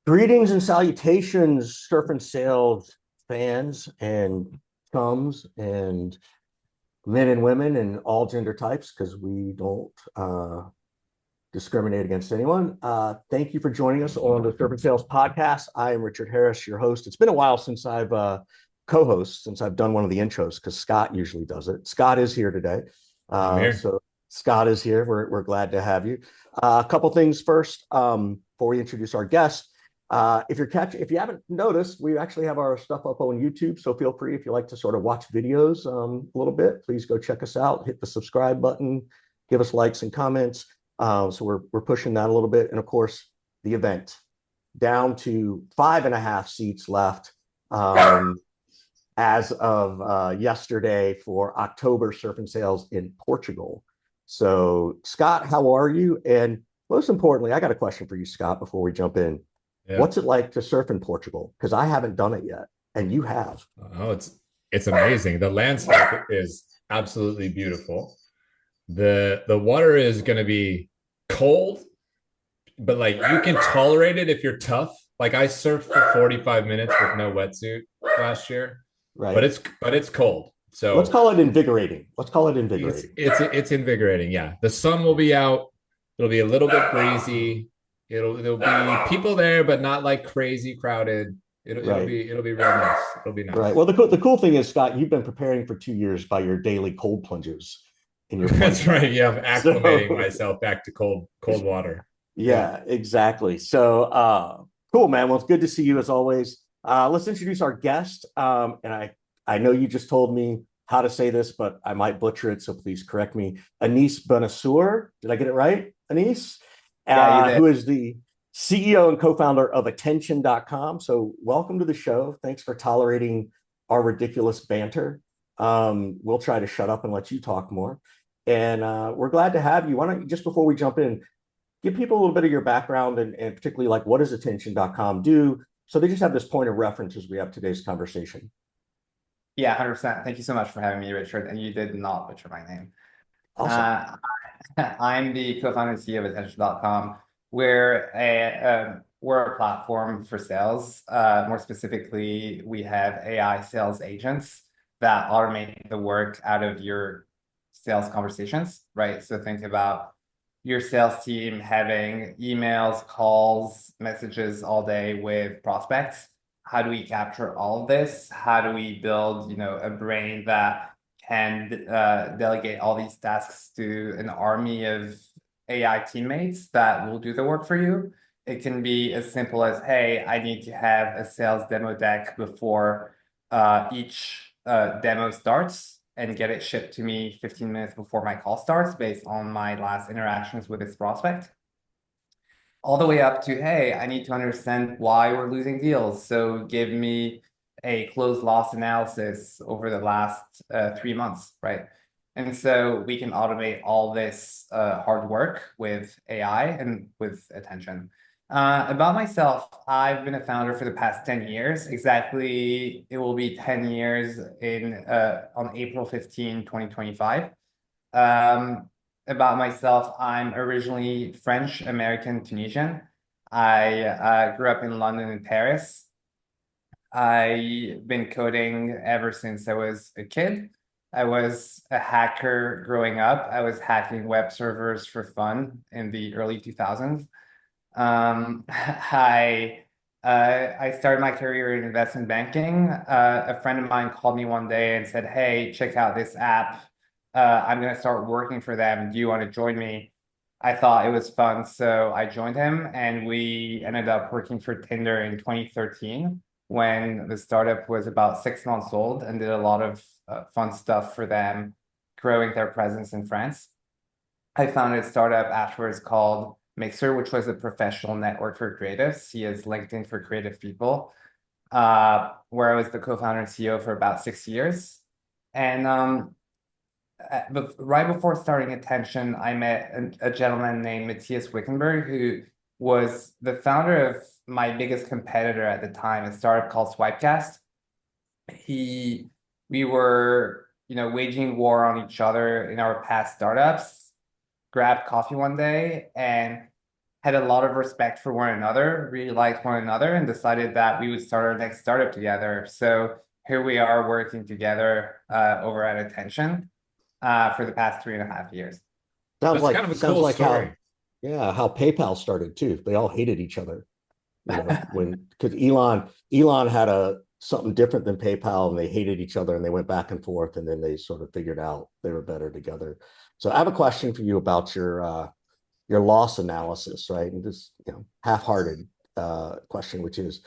Greetings and salutations, surf and sales fans and chums and men and women and all gender types, because we don't discriminate against anyone. Thank you for joining us on the Surf and Sales podcast. I am Richard Harris, your host. It's been a while since I've co-host, since I've done one of the intros, because Scott usually does it. Scott is here today. I'm here. So Scott is here. We're glad to have you. A couple things first before we introduce our guest. If you haven't noticed, we actually have our stuff up on YouTube. So feel free, if you like to sort of watch videos a little bit, please go check us out. Hit the subscribe button, give us likes and comments. So we're pushing that a little bit, and of course, the event down to 5.5 seats left as of yesterday for October Surf and Sales in Portugal. So Scott, how are you? And most importantly, I got a question for you, Scott, before we jump in. Yeah. What's it like to surf in Portugal? Because I haven't done it yet, and you have. Oh, it's amazing. The landscape is absolutely beautiful. The water is going to be cold, but like you can tolerate it if you're tough. Like I surfed for 45 minutes with no wetsuit last year, but Right. it's cold. Let's So call it invigorating. Let's call it it's invigorating. it's it's invigorating. Yeah. The sun will be out. It'll be a little bit breezy. There'll be people there, but not like crazy crowded. Right. It'll be real nice. It'll be Right. nice. Well, the cool thing is, Scott, you've been preparing for 2 years by your daily cold plunges in your plunge That's right. back. Yeah, I'm acclimating So myself back to cold water. Yeah. yeah, exactly. So cool, man. Well, it's good to see you as always. Let's introduce our guest. And I know you just told me how to say this, but I might butcher it, so please correct me. Anis Bennaceur. Did I get it right? Anis, Yeah, you did. who is the CEO and co-founder of attention.com. So welcome to the show. Thanks for tolerating our ridiculous banter. We'll try to shut up and let you talk more. And we're glad to have you. Why don't you, just before we jump in, give people a little bit of your background and particularly like what does attention.com do? So they just have this point of reference as we have today's conversation. Yeah, 100%. Thank you so much for having me, Richard. And you did not butcher my name. Awesome. Uh, I'm the co-founder and CEO of attention.com. We're a platform for sales. More specifically, we have AI sales agents that automate the work out of your sales conversations, right? So think about your sales team having emails, calls, messages all day with prospects. How do we capture all of this? How do we build, a brain that can delegate all these tasks to an army of AI teammates that will do the work for you? It can be as simple as, hey, I need to have a sales demo deck before each demo starts and get it shipped to me 15 minutes before my call starts based on my last interactions with this prospect. All the way up to, hey, I need to understand why we're losing deals. So give me a close loss analysis over the last 3 months, right? And so we can automate all this hard work with AI and with attention. About myself, I've been a founder for the past 10 years. Exactly, it will be 10 years on April 15, 2025. About myself, I'm originally French, American, Tunisian. I grew up in London and Paris. I've been coding ever since I was a kid. I was a hacker growing up. I was hacking web servers for fun in the early 2000s. I started my career in investment banking. A friend of mine called me one day and said, "Hey, check out this app. I'm going to start working for them. Do you want to join me?" I thought it was fun, so I joined him, and we ended up working for Tinder in 2013 when the startup was about 6 months old and did a lot of fun stuff for them, growing their presence in France. I founded a startup afterwards called Mixer, which was a professional network for creatives. See as LinkedIn for creative people, where I was the co-founder and CEO for about 6 years. And but right before starting Attention, I met a gentleman named Matthias Wickenberg, who was the founder of my biggest competitor at the time, a startup called Swipecast. We were, waging war on each other in our past startups, grabbed coffee one day, and had a lot of respect for one another, really liked one another, and decided that we would start our next startup together. So here we are working together over at Attention for the past 3.5 years. Sounds That's kind like of a cool story. how PayPal started too. They all hated each other, when because Elon had something different than PayPal, and they hated each other, and they went back and forth, and then they sort of figured out they were better together. So I have a question for you about your loss analysis, right? And this, half-hearted question, which is,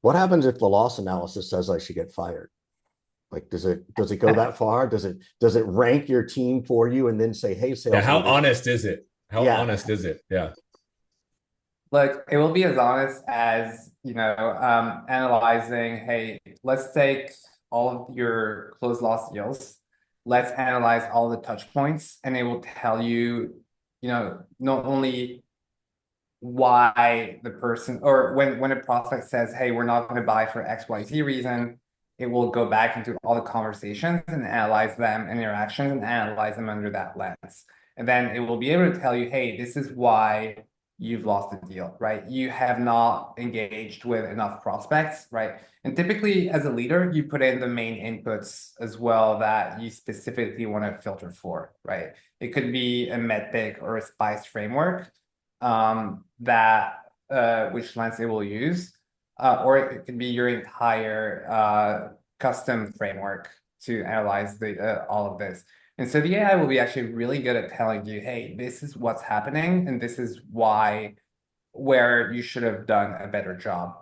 what happens if the loss analysis says I should get fired? Like, does it go that far? Does it rank your team for you and then say, hey, Yeah, sales how leaders? honest is it? How Yeah. honest is it? Yeah. Look, it will be as honest as, analyzing, hey, let's take all of your closed loss deals. Let's analyze all the touch points, and it will tell you, not only why the person, or when a prospect says, hey, we're not going to buy for XYZ reason, it will go back into all the conversations and analyze them, interactions, and analyze them under that lens. And then it will be able to tell you, hey, this is why you've lost the deal, right? You have not engaged with enough prospects, right? And typically, as a leader, you put in the main inputs as well that you specifically want to filter for, right? It could be a MEDDIC or a SPICE framework that which lens they will use, or it could be your entire custom framework to analyze all of this. And so the AI will be actually really good at telling you, hey, this is what's happening, and this is where you should have done a better job.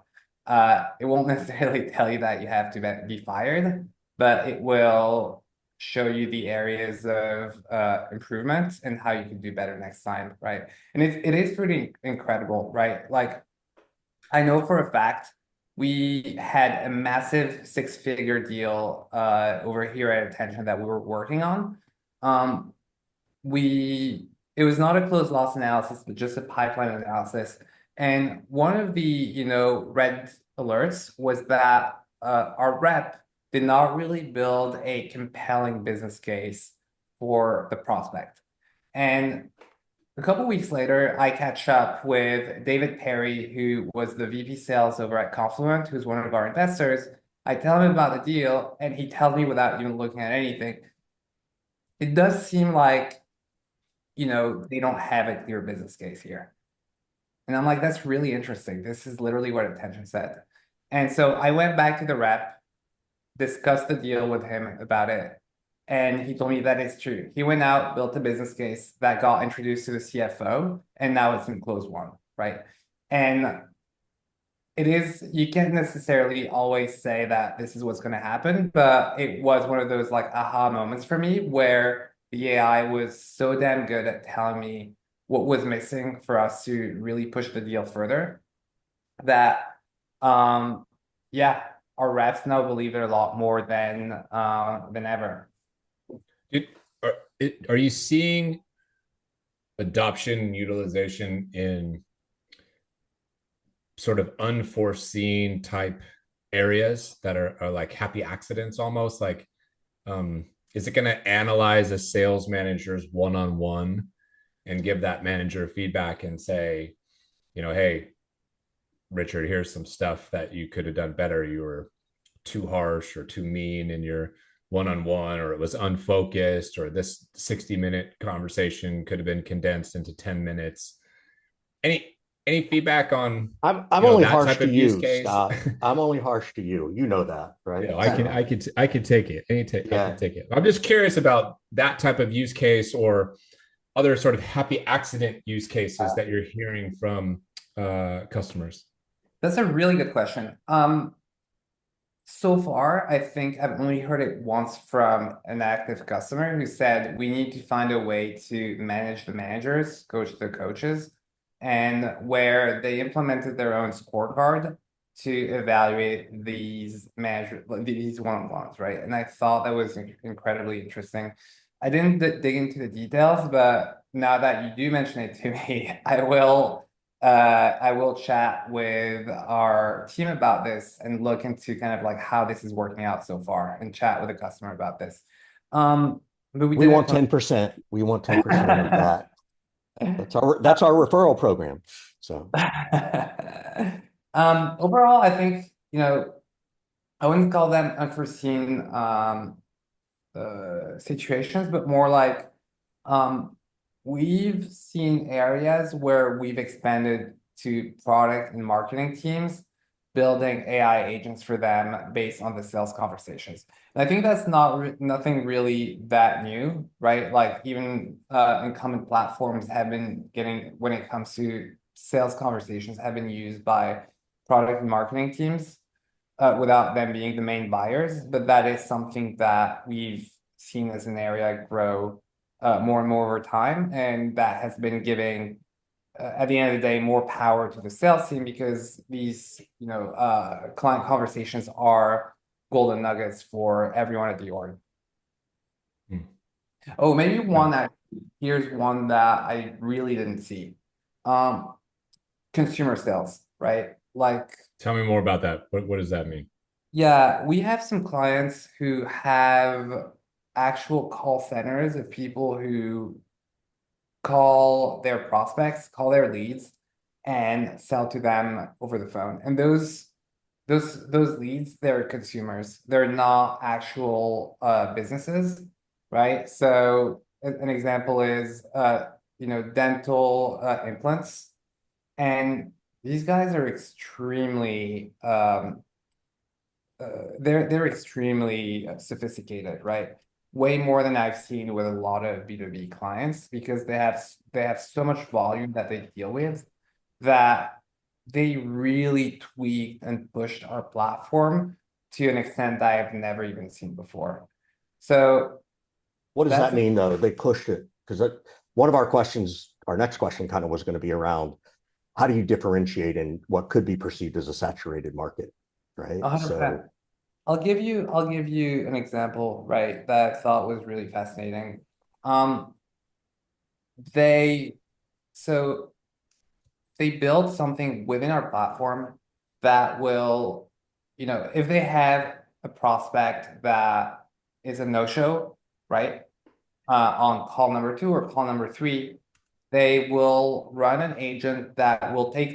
It won't necessarily tell you that you have to be fired, but it will show you the areas of improvement and how you can do better next time, right? And it is pretty incredible, right? Like, I know for a fact we had a massive 6-figure deal over here at Attention that we were working on. It was not a closed loss analysis, but just a pipeline analysis. And one of the red alerts was that our rep did not really build a compelling business case for the prospect. And a couple weeks later, I catch up with David Perry, who was the VP sales over at Confluent, who's one of our investors. I tell him about the deal, and he tells me without even looking at anything, it does seem like, they don't have a clear business case here. And I'm like, that's really interesting. This is literally what Attention said. And so I went back to the rep, discussed the deal with him about it, and he told me that it's true. He went out, built a business case that got introduced to the CFO, and now it's in close one, right? And you can't necessarily always say that this is what's going to happen, but it was one of those like aha moments for me where the AI was so damn good at telling me what was missing for us to really push the deal further that, yeah, our reps now believe it a lot more than ever. Are you seeing adoption and utilization in sort of unforeseen type areas that are like happy accidents almost? Like, is it going to analyze a sales manager's one-on-one and give that manager feedback and say, hey, Richard, here's some stuff that you could have done better. You were too harsh or too mean in your one-on-one, or it was unfocused, or this 60-minute conversation could have been condensed into 10 minutes. Any feedback on I'm only that harsh type to of use you, case? Scott. I'm only harsh to you. You know that, right? I could take it. I can take it. I'm just curious about that type of use case or other sort of happy accident use cases that you're hearing from customers. That's a really good question. So far, I think I've only heard it once from an active customer who said we need to find a way to manage the managers, coach the coaches, and where they implemented their own scorecard to evaluate these one-on-ones, right? And I thought that was incredibly interesting. I didn't dig into the details, but now that you do mention it to me, I will chat with our team about this and look into kind of like how this is working out so far and chat with the customer about this. But we want 10%. We want 10% of that. That's our referral program. So Overall, I think, I wouldn't call them unforeseen situations, but more like we've seen areas where we've expanded to product and marketing teams, building AI agents for them based on the sales conversations. And I think that's nothing really that new, right? Like even incumbent platforms have been getting, when it comes to sales conversations, have been used by product and marketing teams without them being the main buyers. But that is something that we've seen as an area grow more and more over time. And that has been giving, at the end of the day, more power to the sales team, because these, client conversations are golden nuggets for everyone at the org. Hmm. Oh, maybe here's one that I really didn't see. Consumer sales, right? Like, Tell me more about that. What does that mean? yeah, we have some clients who have actual call centers of people who call their prospects, call their leads, and sell to them over the phone. And those leads, they're consumers. They're not actual businesses, right? So an example is dental implants. And these guys are extremely they're extremely sophisticated, right? Way more than I've seen with a lot of B2B clients, because they have so much volume that they deal with, that they really tweaked and pushed our platform to an extent that I've never even seen before. So what does that's that mean though? They pushed it because one of our questions, our next question kind of was going to be around how do you differentiate in what could be perceived as a saturated market, right? 100%. I'll give you an example, right, that I thought was really fascinating. Um, they so they build something within our platform that will, if they have a prospect that is a no-show, right, on call number 2 or call number 3, they will run an agent that will take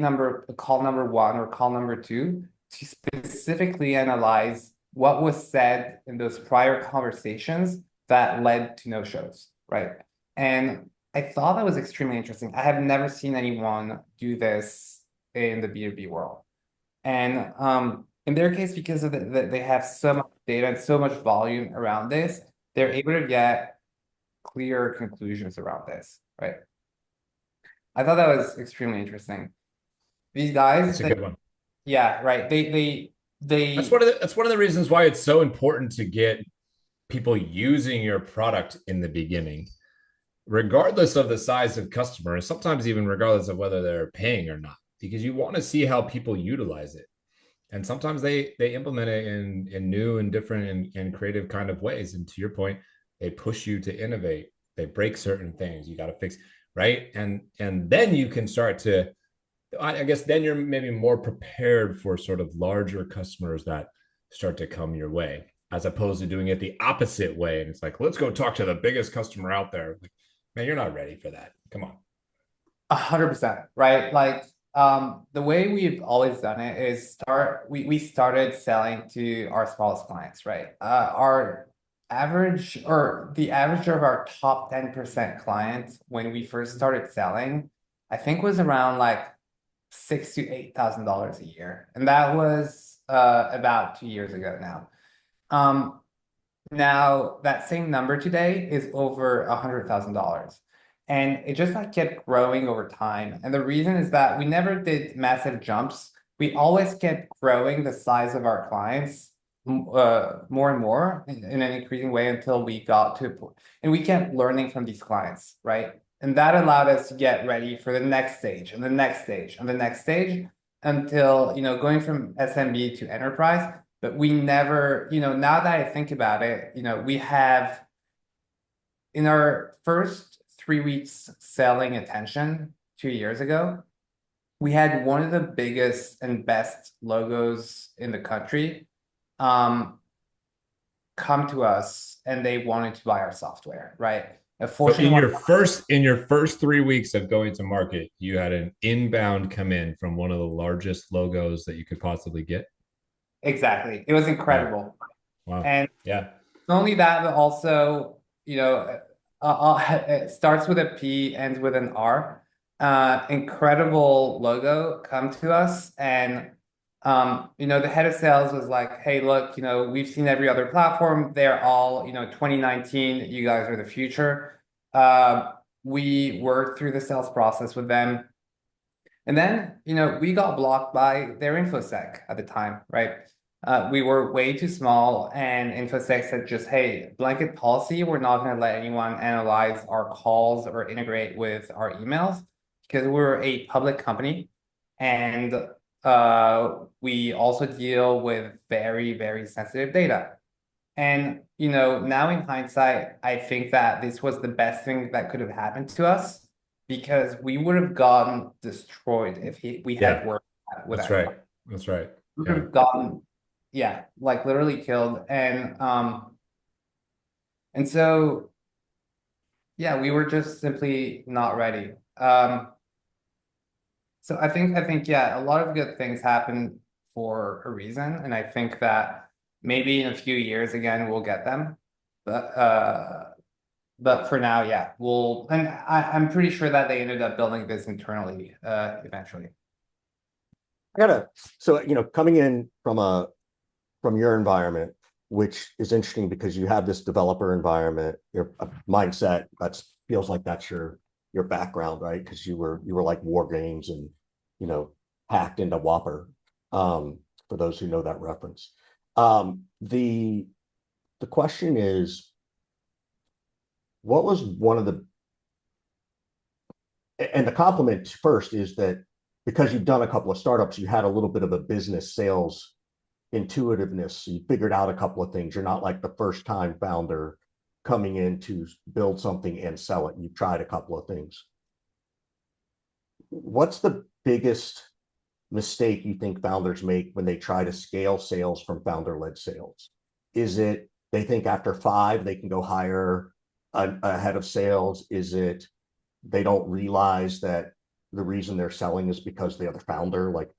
call number 1 or call number 2 to specifically analyze what was said in those prior conversations that led to no-shows, right? And I thought that was extremely interesting. I have never seen anyone do this in the B2B world. And in their case, because of they have so much data and so much volume around this, they're able to get clear conclusions around this, right? I thought that was extremely interesting. These guys, That's a good one. yeah, right. They That's one of the reasons why it's so important to get people using your product in the beginning, regardless of the size of customer, sometimes even regardless of whether they're paying or not, because you want to see how people utilize it. And sometimes they implement it in new and different and creative kind of ways. And to your point, they push you to innovate. They break certain things. You got to fix, right? And then you can start to, I guess then you're maybe more prepared for sort of larger customers that start to come your way, as opposed to doing it the opposite way. And it's like, let's go talk to the biggest customer out there. Like, man, you're not ready for that. Come on. 100%, right? Like the way we've always done it is we started selling to our smallest clients, right? Our average, or the average of our top 10% clients when we first started selling, I think was around like $6,000 to $8,000 a year. And that was about 2 years ago now. Now that same number today is over $100,000. And it just like kept growing over time. And the reason is that we never did massive jumps. We always kept growing the size of our clients more and more in an increasing way until we got to a point. And we kept learning from these clients, right? And that allowed us to get ready for the next stage and the next stage and the next stage until, going from SMB to enterprise. But we never, now that I think about it, we have in our first 3 weeks selling attention 2 years ago, we had one of the biggest and best logos in the country come to us, and they wanted to buy our software, right? a So Fortune 100. in your first 3 weeks of going to market, you had an inbound come in from one of the largest logos that you could possibly get. Exactly. It was Wow. incredible. Wow. And Yeah. not only that, but also, it starts with a P, ends with an R. Incredible logo come to us. And, the head of sales was like, hey, look, we've seen every other platform. They're all, 2019. You guys are the future. We worked through the sales process with them. And then, we got blocked by their InfoSec at the time, right? We were way too small, and InfoSec said just, hey, blanket policy, we're not going to let anyone analyze our calls or integrate with our emails because we're a public company. And we also deal with very, very sensitive data. And, now in hindsight, I think that this was the best thing that could have happened to us because we would have gotten destroyed if we had Yeah. worked with That's that right. client. That's right. We would Yeah. have gotten, yeah, like literally killed. And so, yeah, we were just simply not ready. So I think, yeah, a lot of good things happen for a reason. And I think that maybe in a few years again, we'll get them. But for now, yeah, and I'm pretty sure that they ended up building this internally, eventually. So coming in from your environment, which is interesting because you have this developer environment, your mindset feels like that's your background, right? Because you were like war games and hacked into Whopper. For those who know that reference. The question is, what was one of the and the compliment first is that because you've done a couple of startups, you had a little bit of a business sales intuitiveness. You figured out a couple of things. You're not like the first time founder coming in to build something and sell it. You've tried a couple of things. What's the biggest mistake you think founders make when they try to scale sales from founder-led sales? Is it they think after 5 they can go hire a head of sales? Is it they don't realize that the reason they're selling is because they're the founder? Like,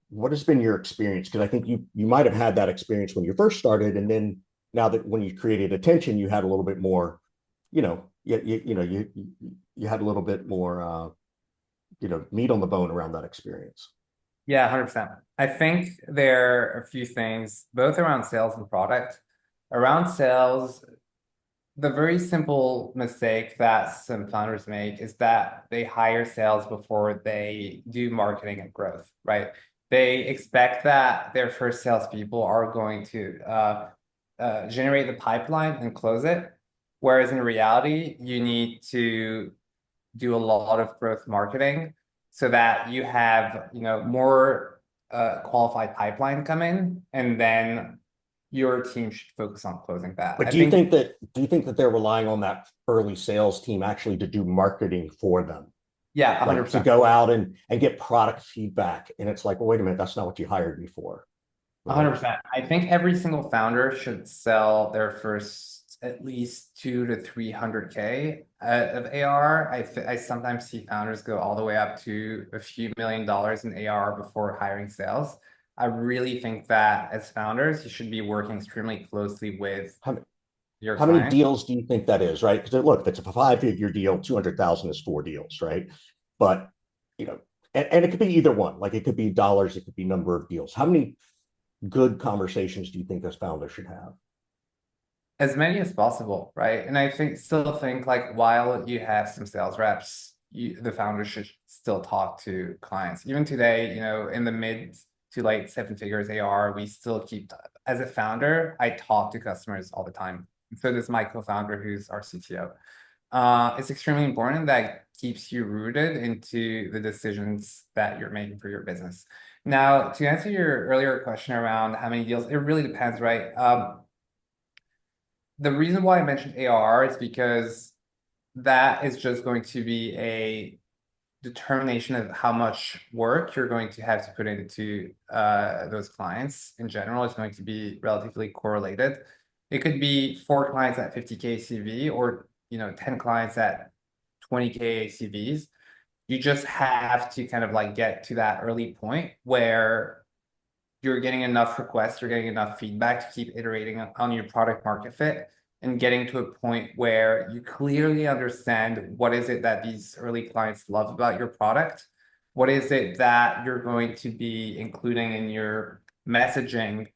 what has been your experience? Because I think you might have had that experience when you first started, and then now that when you created attention, you had a little bit more, you had a little bit more, meat on the bone around that experience. Yeah, 100%. I think there are a few things, both around sales and product. Around sales, the very simple mistake that some founders make is that they hire sales before they do marketing and growth, right? They expect that their first salespeople are going to generate the pipeline and close it. Whereas in reality, you need to do a lot of growth marketing so that you have, more qualified pipeline come in, and then your team should focus on closing that. But do you think that they're relying on that early sales team actually to do marketing for them? Yeah, Like 100%. to go out and get product feedback. And it's like, well, wait a minute, that's not what you hired me for. Right? 100%. I think every single founder should sell their first at least 2 to 300K of AR. I sometimes see founders go all the way up to a few $1 million in AR before hiring sales. I really think that as founders, you should be working extremely closely with your How many client. deals do you think that is, right? Because look, if it's a 5-figure deal, 200,000 is 4 deals, right? But and it could be either one. Like it could be dollars, it could be number of deals. How many good conversations do you think this founder should have? As many as possible, right? And I still think like while you have some sales reps, the founder should still talk to clients. Even today, in the mid to late 7 figures AR, we still keep, as a founder, I talk to customers all the time. So does my co-founder, who's our CTO. It's extremely important that keeps you rooted into the decisions that you're making for your business. Now, to answer your earlier question around how many deals, it really depends, right? The reason why I mentioned AR is because that is just going to be a determination of how much work you're going to have to put into those clients. In general, it's going to be relatively correlated. It could be 4 clients at 50K CV or 10 clients at 20K ACVs. You just have to kind of like get to that early point where you're getting enough requests, you're getting enough feedback to keep iterating on your product market fit and getting to a point where you clearly understand what is it that these early clients love about your product. What is it that you're going to be including in your messaging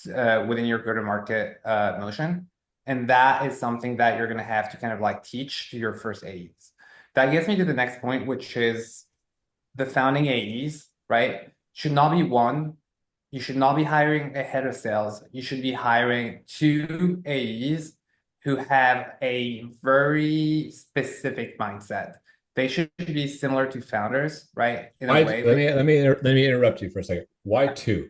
within your go-to-market motion? And that is something that you're going to have to kind of like teach to your first AEs. That gets me to the next point, which is the founding AEs, right? Should not be one. You should not be hiring a head of sales. You should be hiring two AEs who have a very specific mindset. They should be similar to founders, right? In a way. Let me interrupt you for a second. Why two?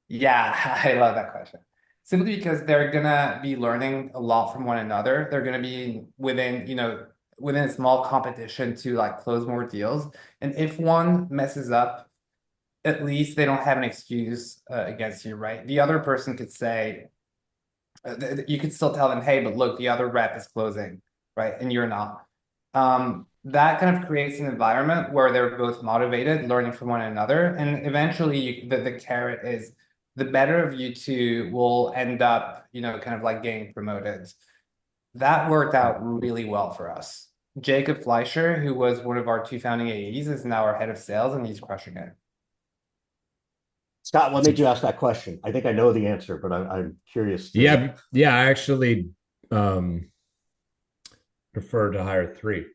Yeah, I love that question. Simply because they're gonna be learning a lot from one another. They're gonna be within a small competition to like close more deals. And if one messes up, at least they don't have an excuse against you, right? The other person could say, you could still tell them, hey, but look, the other rep is closing, right? And you're not. That kind of creates an environment where they're both motivated, learning from one another. And eventually the carrot is the better of you two will end up, kind of like getting promoted. That worked out really well for us. Jacob Fleischer, who was one of our two founding AEs, is now our head of sales, and he's crushing it. Scott, what made you ask that question? I think I know the answer, but I'm curious. Yeah, I actually prefer to hire three.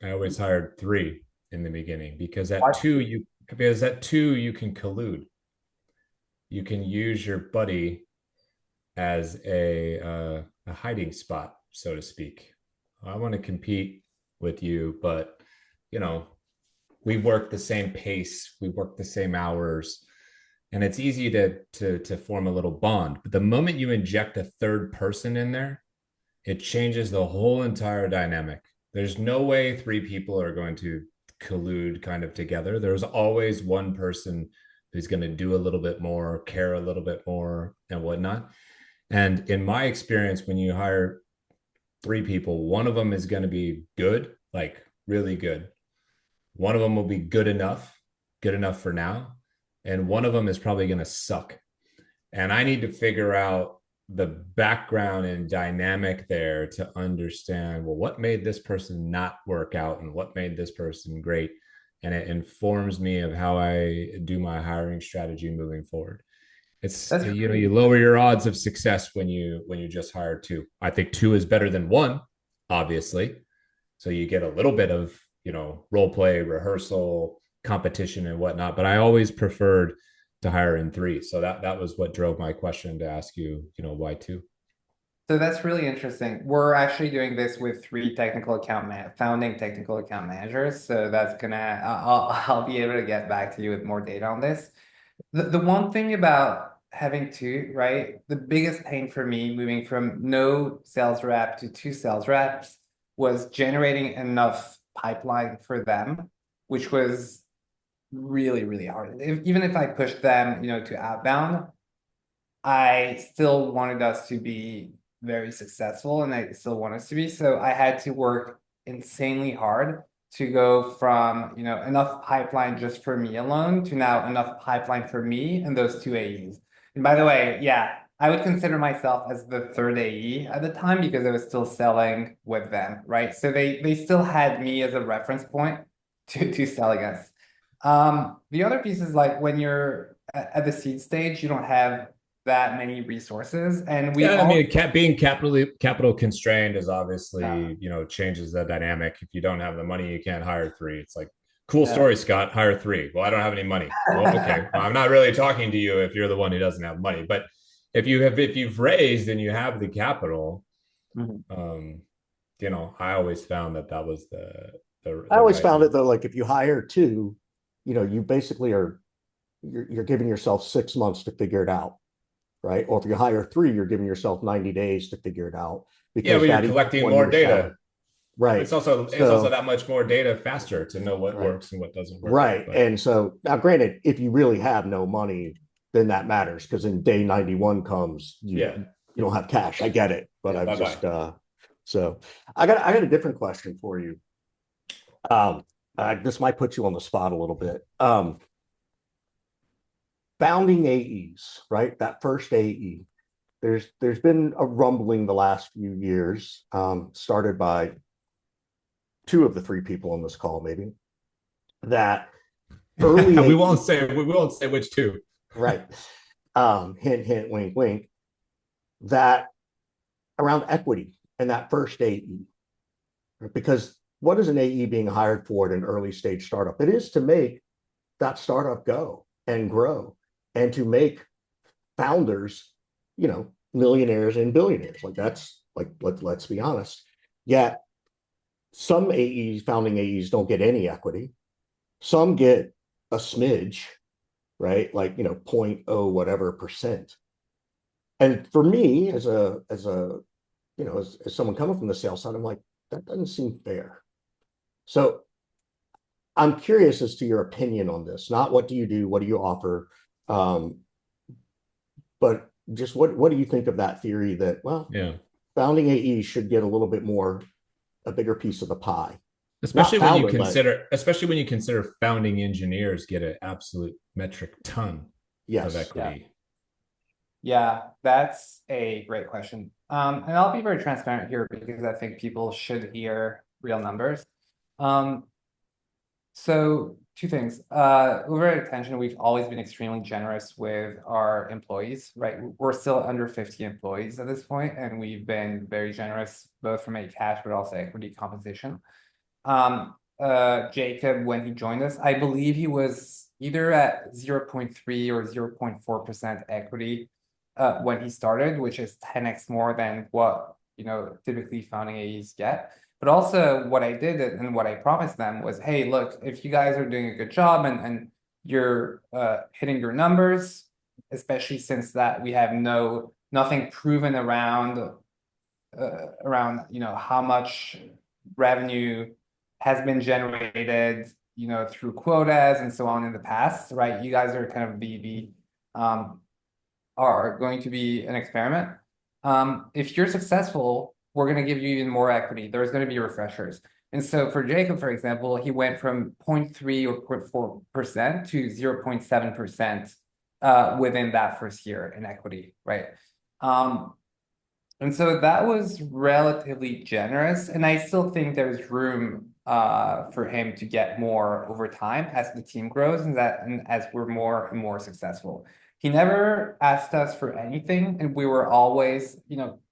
I always hired three in the beginning because at two you can collude. You can use your buddy as a hiding spot, so to speak. I want to compete with you, but we work the same pace, we work the same hours, and it's easy to form a little bond. But the moment you inject a third person in there, it changes the whole entire dynamic. There's no way three people are going to collude kind of together. There's always one person who's going to do a little bit more, care a little bit more, and whatnot. And in my experience, when you hire three people, one of them is going to be good, like really good. One of them will be good enough for now. And one of them is probably going to suck. And I need to figure out the background and dynamic there to understand, well, what made this person not work out and what made this person great. And it informs me of how I do my hiring strategy moving forward. You lower your odds of success when you just hire two. I think two is better than one, obviously. So you get a little bit of, role play, rehearsal, competition and whatnot, but I always preferred to hire in three. So that was what drove my question to ask you, why two? So that's really interesting. We're actually doing this with three founding technical account managers. So that's I'll be able to get back to you with more data on this. The one thing about having two, right? The biggest pain for me moving from no sales rep to two sales reps was generating enough pipeline for them, which was really, really hard. Even if I pushed them, to outbound, I still wanted us to be very successful and I still want us to be. So I had to work insanely hard to go from, enough pipeline just for me alone to now enough pipeline for me and those two AEs. And by the way, yeah, I would consider myself as the third AE at the time because I was still selling with them, right? So they still had me as a reference point to sell against. The other piece is like when you're at the seed stage, you don't have that many resources, and being capital constrained is obviously changes the dynamic. If you don't have the money, you can't hire three. It's like, cool story, Scott, hire three. Well, I don't have any money. Well, okay, well, I'm not really talking to you if you're the one who doesn't have money. But if you've raised and you have the capital, I always found that was the I always found it though, like if you hire two, you basically you're giving yourself 6 months to figure it out, right? Or if you hire three, you're giving yourself 90 days to figure it out. Because you're collecting more data. Right. It's also that much more data faster to know what works and what doesn't work. Right. And so now granted, if you really have no money, then that matters because in day 91 comes, you don't have cash. I get it. But I've just So I got a different question for you. Um, this might put you on the spot a little bit. Founding AEs, right? That first AE. There's been a rumbling the last few years, started by two of the three people on this call, maybe, that early we AE, won't say which two. right? Hint, hint, wink, wink. That around equity and that first AE, because what is an AE being hired for at an early stage startup? It is to make that startup go and grow, and to make founders, millionaires and billionaires. Like that's like let's be honest. Yet some AEs, founding AEs, don't get any equity. Some get a smidge, right? Like point oh whatever percent. And for me, as someone coming from the sales side, I'm like, that doesn't seem fair. So I'm curious as to your opinion on this. Not what do you do, what do you offer, um, but just what do you think of that theory that, well, Yeah. founding AE should get a little bit more, a bigger piece of the pie. Not Especially when you founder led. consider founding engineers get an absolute metric ton of Yes. equity. Yeah, that's a great question. And I'll be very transparent here because I think people should hear real numbers. So two things. Over at Attention, we've always been extremely generous with our employees, right? We're still under 50 employees at this point, and we've been very generous both from a cash but also equity compensation. Jacob, when he joined us, I believe he was either at 0.3 or 0.4% equity when he started, which is 10x more than what typically founding AEs get. But also what I did and what I promised them was, hey, look, if you guys are doing a good job and you're hitting your numbers, especially since that we have nothing proven around how much revenue has been generated through quotas and so on in the past, right? You guys are kind of are going to be an experiment. If you're successful, we're going to give you even more equity. There's going to be refreshers. And so for Jacob, for example, he went from 0.3 or 0.4% to 0.7% within that first year in equity, right? And so that was relatively generous. And I still think there's room for him to get more over time as the team grows and as we're more and more successful. He never asked us for anything, and we were always,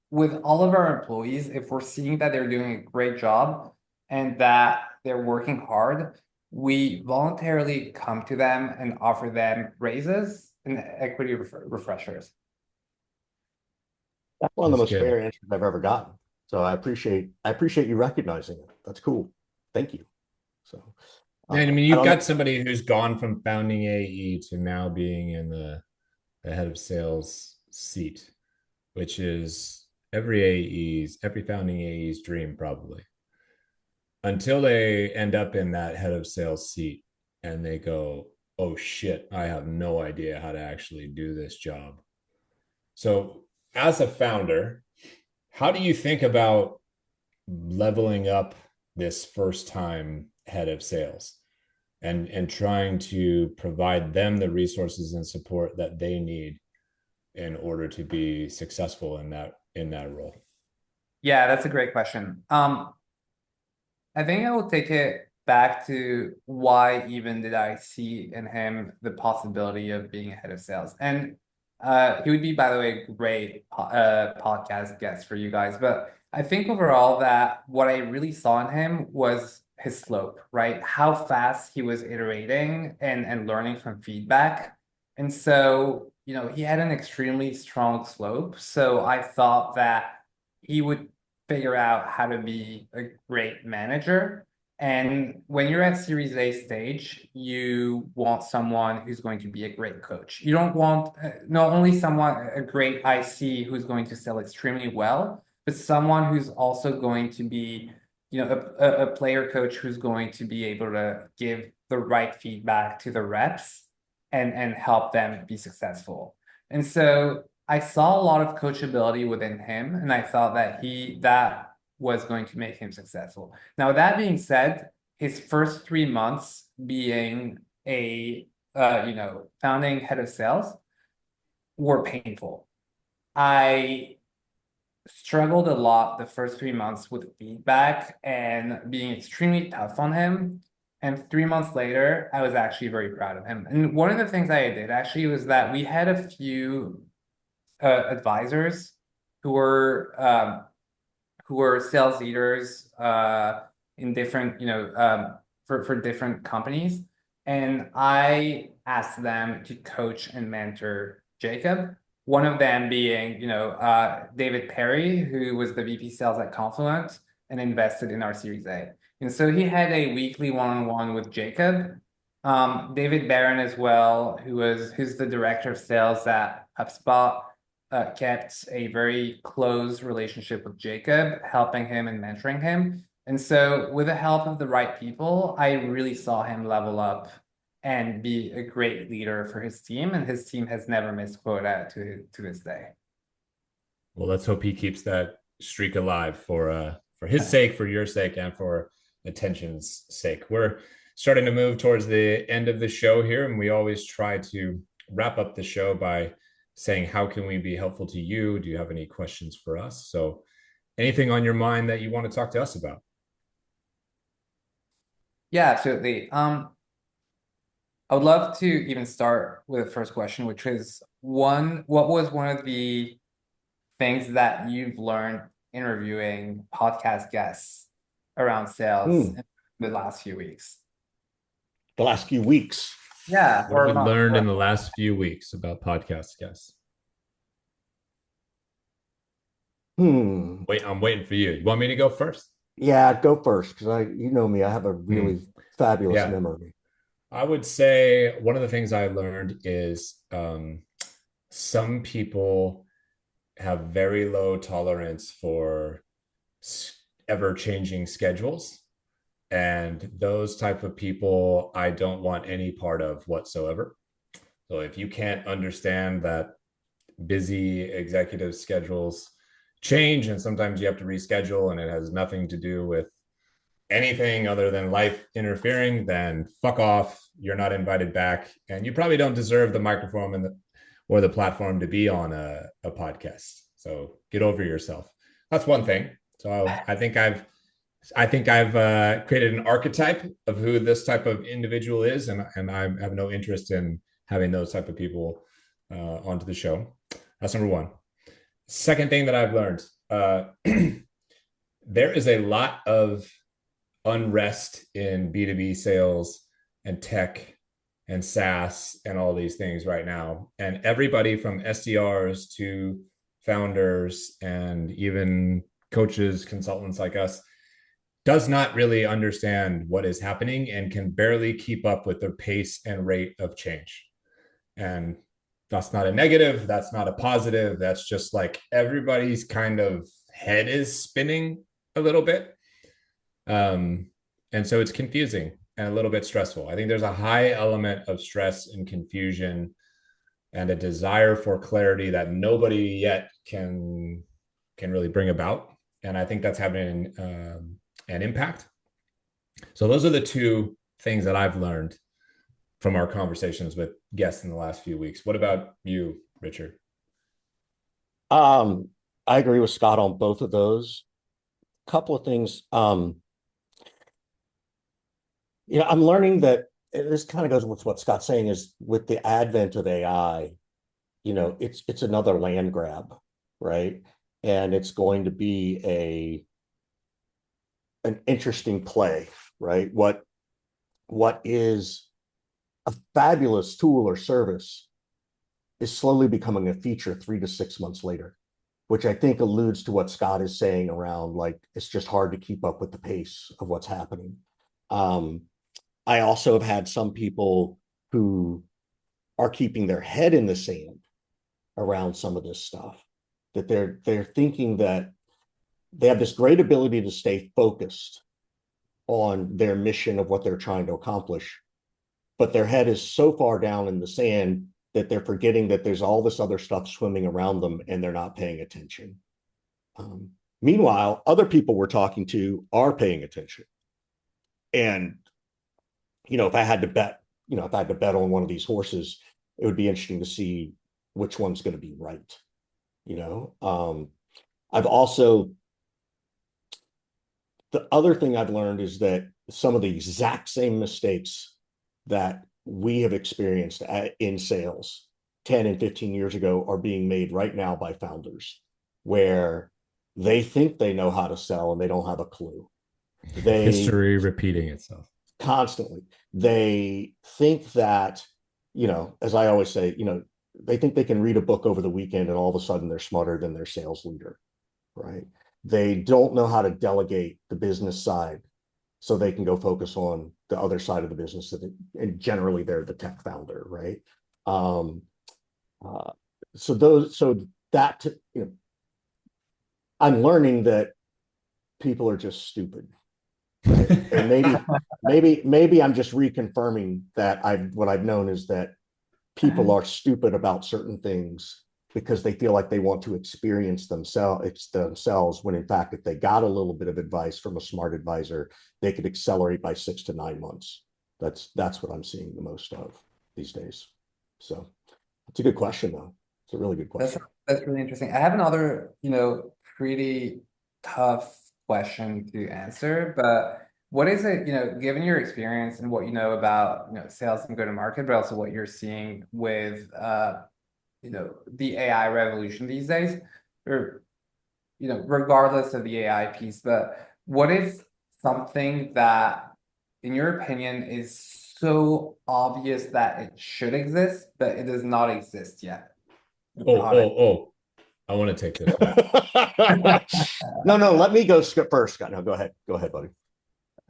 with all of our employees, if we're seeing that they're doing a great job and that they're working hard, we voluntarily come to them and offer them raises and equity refreshers. That's one of the That's most good. fair answers I've ever gotten. So I appreciate you recognizing it. That's cool. Thank you. So And I mean, I you've don't know. got somebody who's gone from founding AE to now being in the head of sales seat, which is every founding AE's dream, probably, until they end up in that head of sales seat and they go, oh shit, I have no idea how to actually do this job. So as a founder, how do you think about leveling up this first time head of sales and trying to provide them the resources and support that they need in order to be successful in that role? Yeah, that's a great question. I think I will take it back to why even did I see in him the possibility of being a head of sales. And he would be, by the way, a great podcast guest for you guys. But I think overall that what I really saw in him was his slope, right? How fast he was iterating and learning from feedback. And so, he had an extremely strong slope. So I thought that he would figure out how to be a great manager. And when you're at Series A stage, you want someone who's going to be a great coach. You don't want not only a great IC who's going to sell extremely well, but someone who's also going to be, a player coach who's going to be able to give the right feedback to the reps and help them be successful. And so I saw a lot of coachability within him, and I thought that was going to make him successful. Now, that being said, his first 3 months being a founding head of sales were painful. I struggled a lot the first 3 months with feedback and being extremely tough on him. And 3 months later, I was actually very proud of him. And one of the things I did actually was that we had a few advisors who were sales leaders in different, for different companies. And I asked them to coach and mentor Jacob. One of them being, David Perry, who was the VP sales at Confluent and invested in our Series A. And so he had a weekly one-on-one with Jacob. David Barron as well, who's the director of sales at HubSpot, kept a very close relationship with Jacob, helping him and mentoring him. And so with the help of the right people, I really saw him level up and be a great leader for his team. And his team has never missed quota to this day. Well, let's hope he keeps that streak alive for his sake, for your sake, and for attention's sake. We're starting to move towards the end of the show here, and we always try to wrap up the show by saying, how can we be helpful to you? Do you have any questions for us? So anything on your mind that you want to talk to us about? Yeah, absolutely. I would love to even start with the first question, which is what was one of the things that you've learned interviewing podcast guests around sales in the last few weeks? The last few weeks. Yeah. What have we learned in the last few weeks about podcast guests? Wait, I'm waiting for you. You want me to go first? Yeah, go first, because you know me, I have a really fabulous memory. I would say one of the things I learned is some people have very low tolerance for ever-changing schedules. And those type of people, I don't want any part of whatsoever. So if you can't understand that busy executive schedules change and sometimes you have to reschedule and it has nothing to do with anything other than life interfering, then fuck off. You're not invited back. And you probably don't deserve the microphone or the platform to be on a podcast. So get over yourself. That's one thing. So I think I've created an archetype of who this type of individual is, and I have no interest in having those type of people onto the show. That's number one. Second thing that I've learned, there is a lot of unrest in B2B sales and tech and SaaS and all these things right now. And everybody from SDRs to founders and even coaches, consultants like us, does not really understand what is happening and can barely keep up with the pace and rate of change. And that's not a negative. That's not a positive. That's just like everybody's kind of head is spinning a little bit. And so it's confusing and a little bit stressful. I think there's a high element of stress and confusion and a desire for clarity that nobody yet can really bring about. And I think that's having an impact. So those are the two things that I've learned from our conversations with guests in the last few weeks. What about you, Richard? I agree with Scott on both of those. Couple of things. I'm learning that this kind of goes with what Scott's saying is with the advent of AI, it's another land grab, right? And it's going to be an interesting play, right? What is a fabulous tool or service is slowly becoming a feature 3 to 6 months later, which I think alludes to what Scott is saying around, like, it's just hard to keep up with the pace of what's happening. I also have had some people who are keeping their head in the sand around some of this stuff, that they're thinking that they have this great ability to stay focused on their mission of what they're trying to accomplish, but their head is so far down in the sand that they're forgetting that there's all this other stuff swimming around them and they're not paying attention. Meanwhile, other people we're talking to are paying attention. And, if I had to bet, if I had to bet on one of these horses, it would be interesting to see which one's going to be right. I've also, the other thing I've learned is that some of the exact same mistakes that we have experienced in sales 10 and 15 years ago are being made right now by founders, where they think they know how to sell and they don't have a clue. History repeating itself constantly. They think that, as I always say, they think they can read a book over the weekend and all of a sudden they're smarter than their sales leader, right? They don't know how to delegate the business side so they can go focus on the other side of the business. And generally they're the tech founder, right? Um, so that, I'm learning that people are just stupid. Right? And maybe I'm just reconfirming that what I've known is that people are stupid about certain things because they feel like they want to experience themselves when in fact, if they got a little bit of advice from a smart advisor, they could accelerate by 6 to 9 months. That's what I'm seeing the most of these days. So it's a good question though. It's a really good question. That's really interesting. I have another, pretty tough question to answer, but what is it, given your experience and what you know about, sales and go-to-market, but also what you're seeing with, the AI revolution these days, or, regardless of the AI piece, but what is something that, in your opinion, is so obvious that it should exist, but it does not exist yet? I want to take this one. No, let me go first, Scott. No, go ahead, buddy.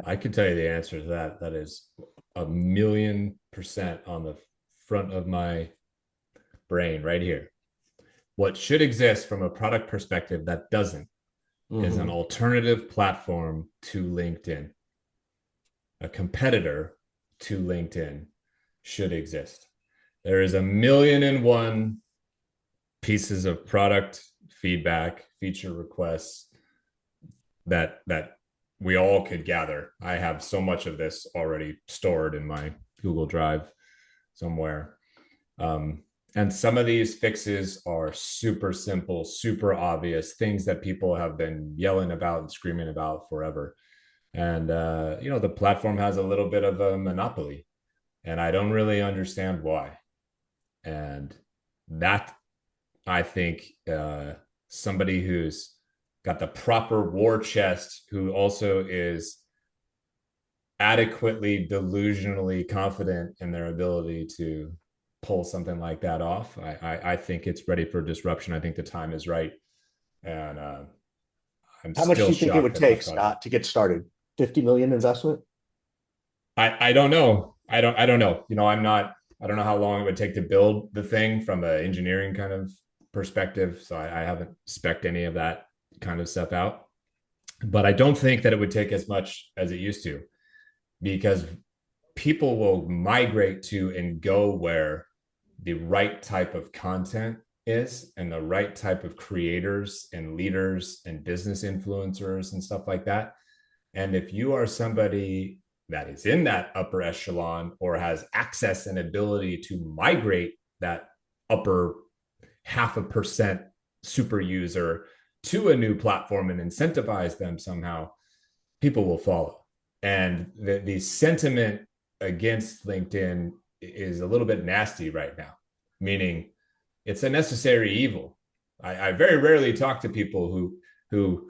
I can tell you the answer to that. That is 1,000,000% on the front of my brain right here. What should exist from a product perspective that doesn't is an alternative platform to LinkedIn. A competitor to LinkedIn should exist. There is 1,000,001 pieces of product feedback, feature requests that we all could gather. I have so much of this already stored in my Google Drive somewhere. And some of these fixes are super simple, super obvious, things that people have been yelling about and screaming about forever. And, the platform has a little bit of a monopoly, and I don't really understand why. And that, I think, somebody who's got the proper war chest, who also is adequately delusionally confident in their ability to pull something like that off. I think it's ready for disruption. I think the time is right. And how much do you think it would take, Scott, to get started? 50 million investment? I don't know. I don't know. I don't know how long it would take to build the thing from an engineering kind of perspective. So I haven't spec'd any of that kind of stuff out. But I don't think that it would take as much as it used to, because people will migrate to and go where the right type of content is, and the right type of creators and leaders and business influencers and stuff like that. And if you are somebody that is in that upper echelon or has access and ability to migrate that upper 0.5% super user to a new platform and incentivize them somehow, people will follow. And the sentiment against LinkedIn is a little bit nasty right now, meaning it's a necessary evil. I very rarely talk to people who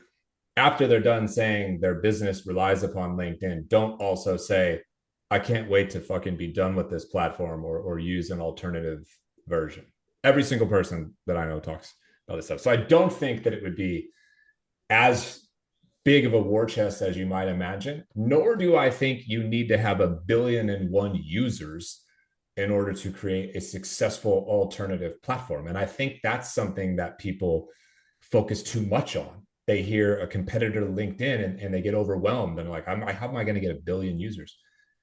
after they're done saying their business relies upon LinkedIn, don't also say, I can't wait to fucking be done with this platform or use an alternative version. Every single person that I know talks about this stuff. So I don't think that it would be as big of a war chest as you might imagine, nor do I think you need to have 1,000,001 users in order to create a successful alternative platform. And I think that's something that people focus too much on. They hear a competitor to LinkedIn and they get overwhelmed and like, how am I going to get 1 billion users?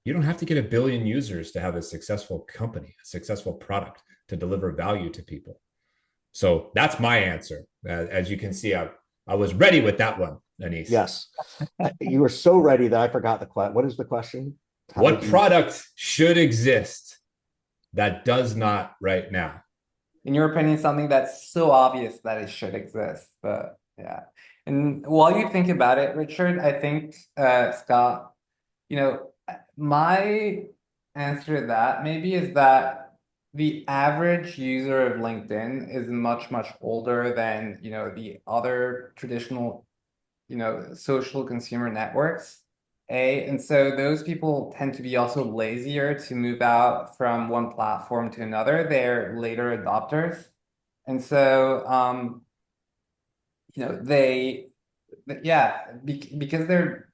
You don't have to get 1 billion users to have a successful company, a successful product to deliver value to people. So that's my answer. As you can see, I was ready with that one, Anis. Yes. You were so ready that I forgot the question. What is the question? What product should exist that does not right now? In your opinion, something that's so obvious that it should exist, but yeah. And while you think about it, Richard, I think Scott, you know, my answer to that maybe is that the average user of LinkedIn is much, much older than, the other traditional, social consumer networks. And so those people tend to be also lazier to move out from one platform to another. They're later adopters. And so, because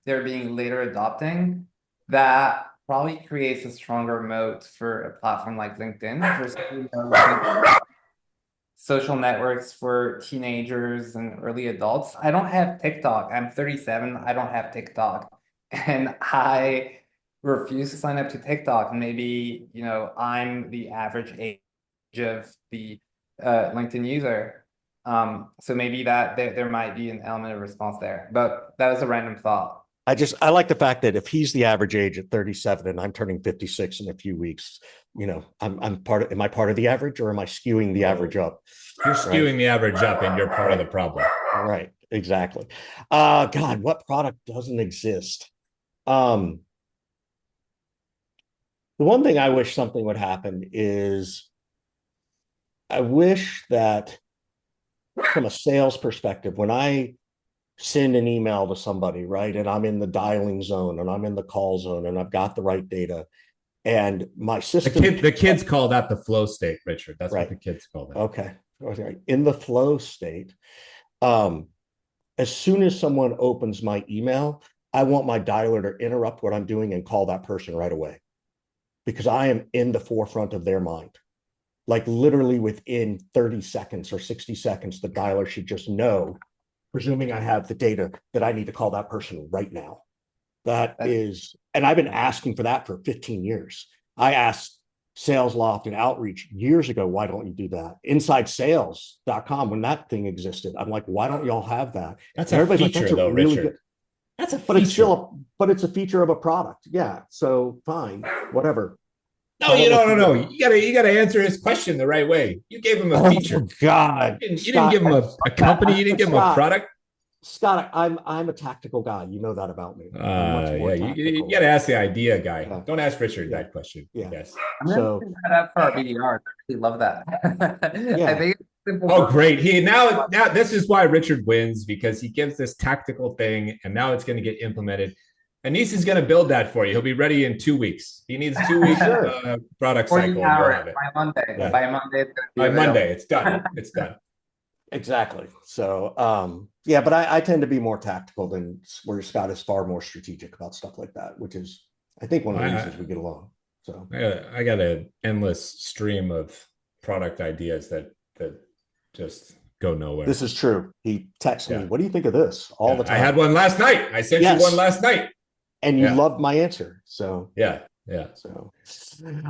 they're being later adopting, that probably creates a stronger moat for a platform like LinkedIn versus social networks for teenagers and early adults. I don't have TikTok. I'm 37. I don't have TikTok. And I refuse to sign up to TikTok. Maybe, I'm the average age of the LinkedIn user. So maybe that there might be an element of response there, but that was a random thought. I like the fact that if he's the average age at 37 and I'm turning 56 in a few weeks, am I part of the average, or am I skewing the average up? You're skewing the average up and you're part of the problem. Right. Exactly. God, what product doesn't exist? The one thing I wish something would happen is I wish that from a sales perspective, when I send an email to somebody, right, and I'm in the dialing zone and I'm in the call zone and I've got the right data, and my system, the kids call that the flow state, Richard. That's right. What the kids call that. Okay. In the flow state, as soon as someone opens my email, I want my dialer to interrupt what I'm doing and call that person right away, because I am in the forefront of their mind. Like literally within 30 seconds or 60 seconds, the dialer should just know, presuming I have the data, that I need to call that person right now. And I've been asking for that for 15 years. I asked SalesLoft and Outreach years ago, why don't you do that? InsideSales.com, when that thing existed, I'm like, why don't y'all have that? That's a feature, like, though, really Richard. Good. That's a feature. But it's a feature of a product. Yeah. So fine, whatever. No, no. You gotta answer his question the right way. You gave him a feature. Oh God. You didn't give him a company, you didn't give him a product. Scott, I'm a tactical guy. You know that about me. You gotta ask the idea guy. Yeah. Don't ask Richard that question. Yeah. Yes. I'm gonna pick that up for our BDR. I really love that. Yeah. I think it's simple. Oh, great. Now this is why Richard wins, because he gives this tactical thing and now it's gonna get implemented. Anis is going to build that for you. He'll be ready in 2 weeks. He needs 2 weeks product cycle. Hours by Monday. Yeah. By Monday, it's Monday, it's done. It's done. Exactly. So, but I tend to be more tactical than where Scott is far more strategic about stuff like that, which is, I think, one of the reasons we get along. So I got an endless stream of product ideas that just go nowhere. This is true. He texts me, what do you think of this? All the time. I had one last night. I sent you one last night. And you loved my answer. So yeah. So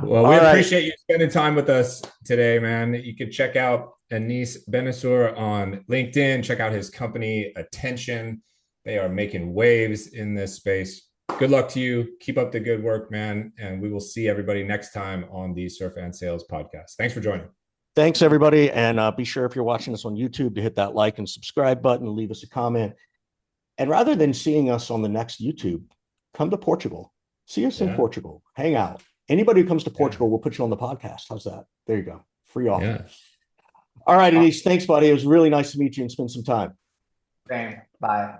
well, we appreciate you spending time with us today, man. You can check out Anis Bennaceur on LinkedIn. Check out his company, Attention. They are making waves in this space. Good luck to you. Keep up the good work, man. And we will see everybody next time on the Surf and Sales podcast. Thanks for joining. Thanks, everybody. And be sure, if you're watching us on YouTube, to hit that like and subscribe button, leave us a comment. And rather than seeing us on the next YouTube, come to Portugal. See us in Portugal. Hang out. Anybody who comes to Portugal, we'll put you on the podcast. How's that? There you go. Free offer. Yeah. All right, Anis. Thanks, buddy. It was really nice to meet you and spend some time. Same. Bye.